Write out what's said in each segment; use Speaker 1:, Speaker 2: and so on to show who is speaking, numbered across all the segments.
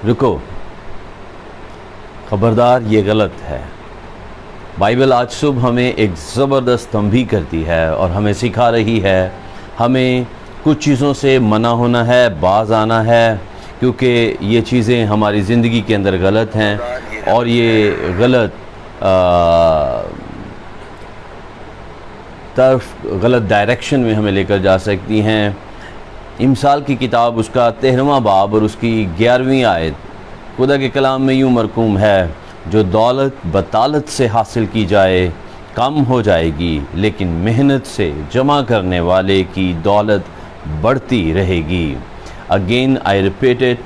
Speaker 1: रुको, खबरदार ये गलत है। बाइबल आज सुबह हमें एक ज़बरदस्त तंबीह करती है और हमें सिखा रही है, हमें कुछ चीज़ों से मना होना है, बाज आना है, क्योंकि ये चीज़ें हमारी ज़िंदगी के अंदर गलत हैं और ये गलत तरफ, गलत डायरेक्शन में हमें लेकर जा सकती हैं। इमसाल की किताब उसका 13वां बाब और उसकी 11वीं आयत खुदा के कलाम में यूँ मरकूम है, जो दौलत बतालत से हासिल की जाए कम हो जाएगी, लेकिन मेहनत से जमा करने वाले की दौलत बढ़ती रहेगी। अगेन आई रिपीट इट,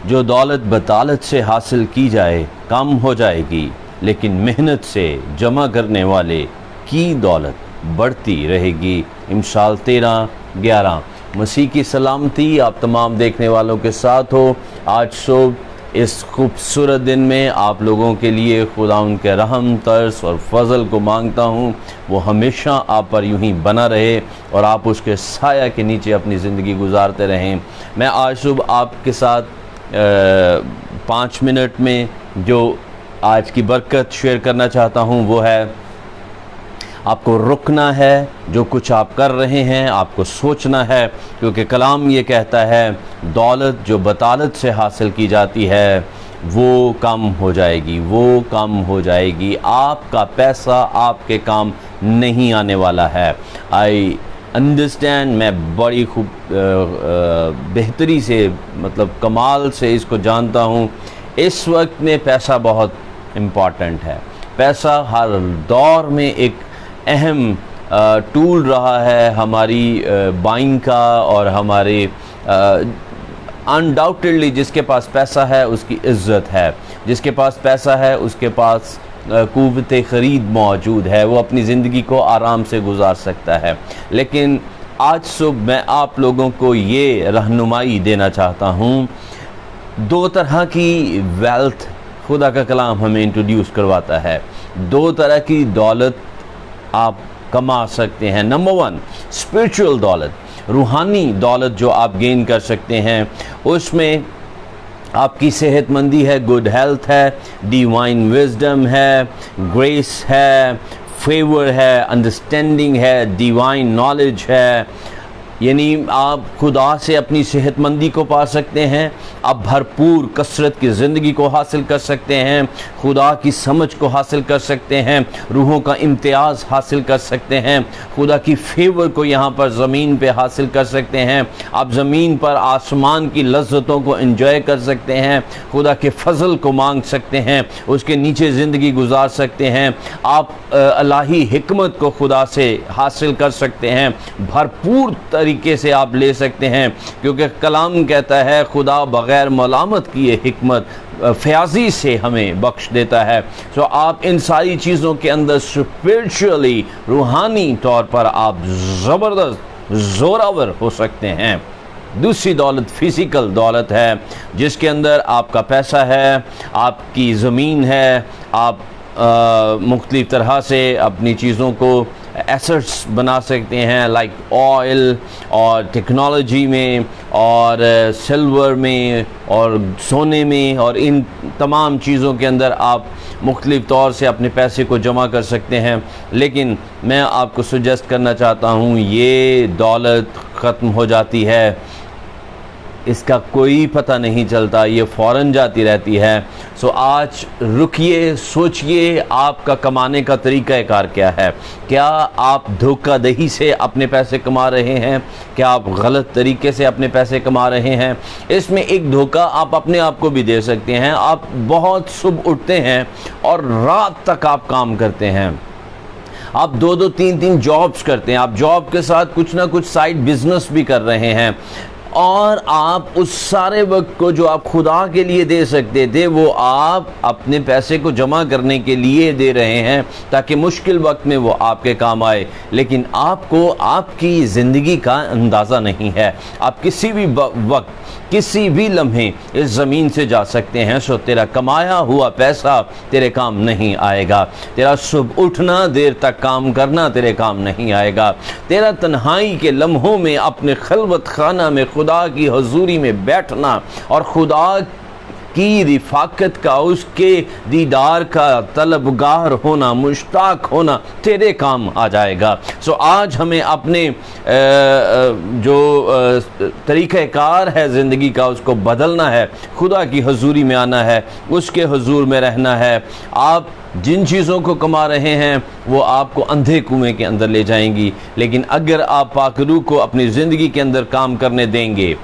Speaker 1: जो दौलत बतालत से हासिल की जाए कम हो जाएगी, लेकिन मेहनत से जमा करने वाले की दौलत बढ़ती रहेगी। इमसाल 13:11। मसीह की सलामती आप तमाम देखने वालों के साथ हो। आज सुबह इस खूबसूरत दिन में आप लोगों के लिए खुदा उनके रहम, तरस और फजल को मांगता हूँ, वो हमेशा आप पर यूं ही बना रहे और आप उसके साया के नीचे अपनी ज़िंदगी गुजारते रहें। मैं आज सुबह आपके साथ 5 मिनट में जो आज की बरकत शेयर करना चाहता हूँ वो है, आपको रुकना है, जो कुछ आप कर रहे हैं आपको सोचना है, क्योंकि कलाम ये कहता है दौलत जो बतालत से हासिल की जाती है वो कम हो जाएगी, वो कम हो जाएगी। आपका पैसा आपके काम नहीं आने वाला है। आई अंडरस्टैंड, मैं बड़ी खूब बेहतरी से, मतलब कमाल से इसको जानता हूँ। इस वक्त में पैसा बहुत इम्पॉर्टेंट है। पैसा हर दौर में एक अहम टूल रहा है हमारी बाइंग का, और हमारे अनडाउटेडली जिसके पास पैसा है उसकी इज़्ज़त है, जिसके पास पैसा है उसके पास क़ुव्वत ख़रीद मौजूद है, वो अपनी ज़िंदगी को आराम से गुजार सकता है। लेकिन आज सुबह मैं आप लोगों को ये रहनुमाई देना चाहता हूँ, 2 तरह की वेल्थ खुदा का कलाम हमें इंट्रोड्यूस करवाता है। 2 तरह की दौलत आप कमा सकते हैं। नंबर 1 स्पिरिचुअल दौलत, रूहानी दौलत जो आप गेन कर सकते हैं, उसमें आपकी सेहतमंदी है, गुड हेल्थ है, डिवाइन विजडम है, ग्रेस है, फेवर है, अंडरस्टैंडिंग है, डिवाइन नॉलेज है। यानी आप खुदा से अपनी सेहतमंदी को पा सकते हैं, आप भरपूर कसरत की ज़िंदगी को हासिल कर सकते हैं, खुदा की समझ को हासिल कर सकते हैं, रूहों का इम्तियाज़ हासिल कर सकते हैं, खुदा की फेवर को यहाँ पर ज़मीन पे हासिल कर सकते हैं। आप ज़मीन पर आसमान की लज्जतों को एंजॉय कर सकते हैं, खुदा के फजल को मांग सकते हैं, उसके नीचे ज़िंदगी गुजार सकते हैं। आप इलाही हिकमत को खुदा से हासिल कर सकते हैं, भरपूर तरीके से आप ले सकते हैं, क्योंकि कलाम कहता है खुदा बग़ैर मलामत किए हिकमत फ़याज़ी से हमें बख्श देता है। तो आप इन सारी चीज़ों के अंदर स्पिरिचुअली, रूहानी तौर पर आप ज़बरदस्त ज़ोरावर हो सकते हैं। दूसरी दौलत फ़िज़िकल दौलत है, जिसके अंदर आपका पैसा है, आपकी ज़मीन है, आप मुख्तलिफ़ तरह से अपनी चीज़ों को एसेट्स बना सकते हैं, लाइक ऑयल और टेक्नोलॉजी में और सिल्वर में और सोने में, और इन तमाम चीज़ों के अंदर आप मुख्तलिफ़ तौर से अपने पैसे को जमा कर सकते हैं। लेकिन मैं आपको सजेस्ट करना चाहता हूँ, ये दौलत ख़त्म हो जाती है, इसका कोई पता नहीं चलता, ये फ़ौरन जाती रहती है। सो आज रुकिए, सोचिए आपका कमाने का तरीक़ाकार क्या है। क्या आप धोखाधड़ी से अपने पैसे कमा रहे हैं? क्या आप गलत तरीके से अपने पैसे कमा रहे हैं? इसमें एक धोखा आप अपने आप को भी दे सकते हैं। आप बहुत सुबह उठते हैं और रात तक आप काम करते हैं, आप 2-2, 3-3 जॉब्स करते हैं, आप जॉब के साथ कुछ ना कुछ साइड बिजनेस भी कर रहे हैं, और आप उस सारे वक्त को जो आप खुदा के लिए दे सकते थे वो आप अपने पैसे को जमा करने के लिए दे रहे हैं, ताकि मुश्किल वक्त में वो आपके काम आए। लेकिन आपको आपकी ज़िंदगी का अंदाज़ा नहीं है। आप किसी भी वक्त, किसी भी लम्हे इस ज़मीन से जा सकते हैं। सो तेरा कमाया हुआ पैसा तेरे काम नहीं आएगा, तेरा सुबह उठना, देर तक काम करना तेरे काम नहीं आएगा, तेरा तन्हाई के लम्हों में अपने खलवत खाना में खुदा की हजूरी में बैठना और खुदा की रिफाकत का, उसके दीदार का तलबगार होना, मुश्ताक होना तेरे काम आ जाएगा। सो आज हमें अपने जो तरीक़ाकार है ज़िंदगी का उसको बदलना है, खुदा की हजूरी में आना है, उसके हुजूर में रहना है। आप जिन चीज़ों को कमा रहे हैं वो आपको अंधे कुएं के अंदर ले जाएंगी, लेकिन अगर आप पाक रूह को अपनी ज़िंदगी के अंदर काम करने देंगे,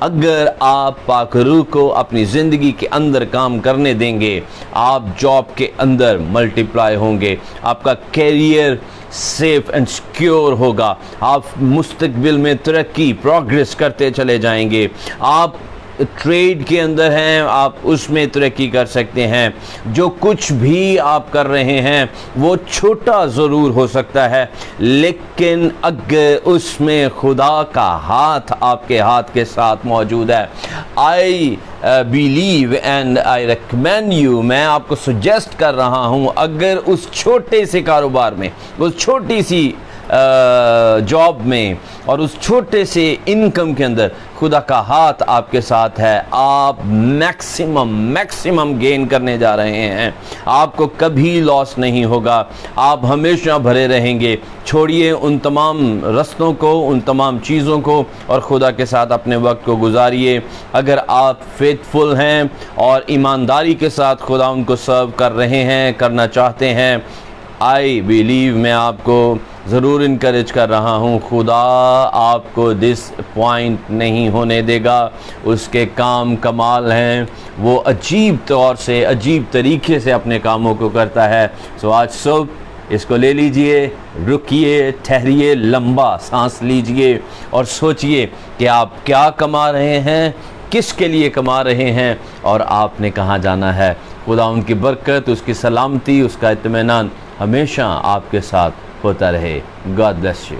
Speaker 1: अगर आप पाक रूह को अपनी ज़िंदगी के अंदर काम करने देंगे, आप जॉब के अंदर मल्टीप्लाई होंगे, आपका कैरियर सेफ एंड सिक्योर होगा, आप मुस्तकबिल में तरक्की प्रोग्रेस करते चले जाएंगे। आप ट्रेड के अंदर हैं, आप उसमें तरक्की कर सकते हैं। जो कुछ भी आप कर रहे हैं वो छोटा ज़रूर हो सकता है, लेकिन अगर उसमें खुदा का हाथ आपके हाथ के साथ मौजूद है, I believe and I recommend you, मैं आपको सजेस्ट कर रहा हूँ, अगर उस छोटे से कारोबार में, उस छोटी सी जॉब में और उस छोटे से इनकम के अंदर खुदा का हाथ आपके साथ है, आप मैक्सिमम गेन करने जा रहे हैं। आपको कभी लॉस नहीं होगा, आप हमेशा भरे रहेंगे। छोड़िए उन तमाम रस्तों को, उन तमाम चीज़ों को, और खुदा के साथ अपने वक्त को गुजारिए। अगर आप फेथफुल हैं और ईमानदारी के साथ खुदा उनको सर्व कर रहे हैं, करना चाहते हैं, आई बिलीव, मैं आपको ज़रूर इनकरेज कर रहा हूँ, खुदा आपको डिसअपॉइंट नहीं होने देगा। उसके काम कमाल हैं, वो अजीब तौर से, अजीब तरीके से अपने कामों को करता है। सो आज सुबह इसको ले लीजिए, रुकिए, ठहरिए, लंबा सांस लीजिए और सोचिए कि आप क्या कमा रहे हैं, किसके लिए कमा रहे हैं और आपने कहाँ जाना है। खुदा उनकी बरकत, उसकी सलामती, उसका इत्मीनान हमेशा आपके साथ होता रहे। God bless you.